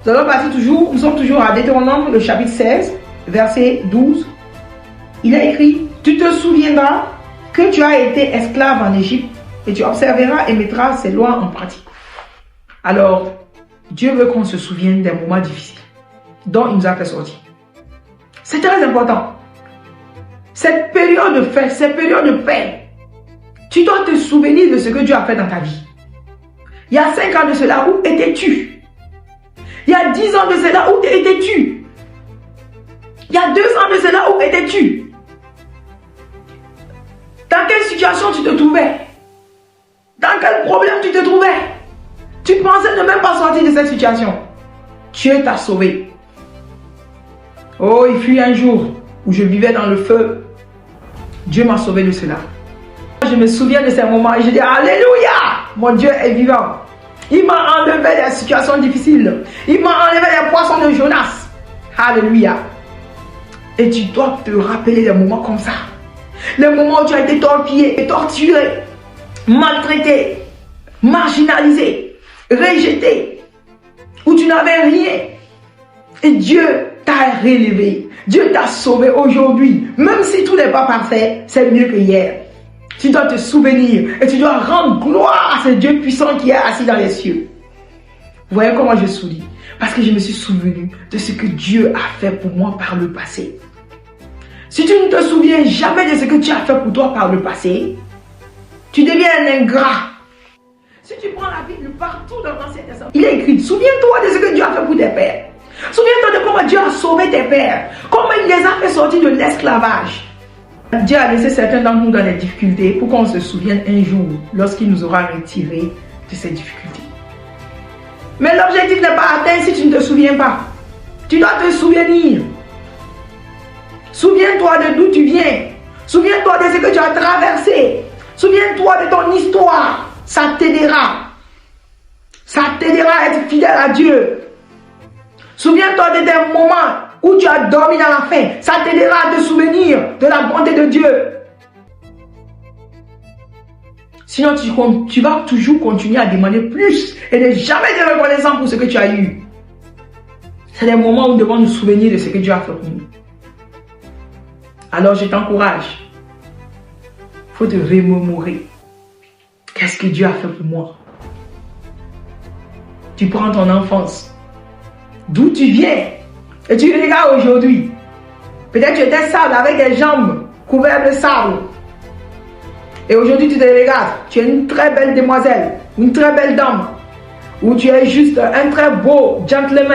Nous allons passer toujours, nous sommes toujours à Deutéronome, le chapitre 16, verset 12. Il a écrit, tu te souviendras que tu as été esclave en Égypte et tu observeras et mettras ces lois en pratique. Alors, Dieu veut qu'on se souvienne des moments difficiles dont il nous a fait sortir. C'est très important. Cette période de fête, cette période de paix, tu dois te souvenir de ce que Dieu a fait dans ta vie. Il y a 5 ans de cela, où étais-tu? Il y a 10 ans de cela, où étais-tu? Il y a 2 ans de cela, où étais-tu? Dans quelle situation tu te trouvais? Dans quel problème tu te trouvais? Tu pensais ne même pas sortir de cette situation. Dieu t'a sauvé. Oh, il fut un jour où je vivais dans le feu. Dieu m'a sauvé de cela. Je me souviens de ces moments et je dis Alléluia, mon Dieu est vivant. Il m'a enlevé des situations difficiles. Il m'a enlevé des poissons de Jonas. Alléluia. Et tu dois te rappeler des moments comme ça. Les moments où tu as été torpillé, torturé, maltraité, marginalisé, rejeté, où tu n'avais rien. Et Dieu t'a relevé. Dieu t'a sauvé aujourd'hui. Même si tout n'est pas parfait, c'est mieux que hier. Tu dois te souvenir et tu dois rendre gloire à ce Dieu puissant qui est assis dans les cieux. Vous voyez comment je souris? Parce que je me suis souvenu de ce que Dieu a fait pour moi par le passé. Si tu ne te souviens jamais de ce que tu as fait pour toi par le passé, tu deviens un ingrat. Si tu prends la Bible partout dans l'Ancien Testament, il est écrit, souviens-toi de ce que Dieu a fait pour tes pères. Souviens-toi de comment Dieu a sauvé tes pères. Comment il les a fait sortir de l'esclavage. Dieu a laissé certains d'entre nous dans les difficultés pour qu'on se souvienne un jour lorsqu'il nous aura retirés de ces difficultés. Mais l'objectif n'est pas atteint si tu ne te souviens pas. Tu dois te souvenir. Souviens-toi de d'où tu viens. Souviens-toi de ce que tu as traversé. Souviens-toi de ton histoire. Ça t'aidera. Ça t'aidera à être fidèle à Dieu. Souviens-toi de tes moments où tu as dormi dans la faim. Ça t'aidera à te souvenir de la bonté de Dieu. Sinon, tu vas toujours continuer à demander plus et ne jamais être reconnaissant pour ce que tu as eu. C'est les moments où nous devons nous souvenir de ce que Dieu a fait pour nous. Alors, je t'encourage. Il faut te remémorer. Qu'est-ce que Dieu a fait pour moi? Tu prends ton enfance. D'où tu viens? Et tu regardes aujourd'hui. Peut-être tu étais sale avec des jambes couvertes de sable. Et aujourd'hui tu te regardes. Tu es une très belle demoiselle. Une très belle dame. Ou tu es juste un très beau gentleman.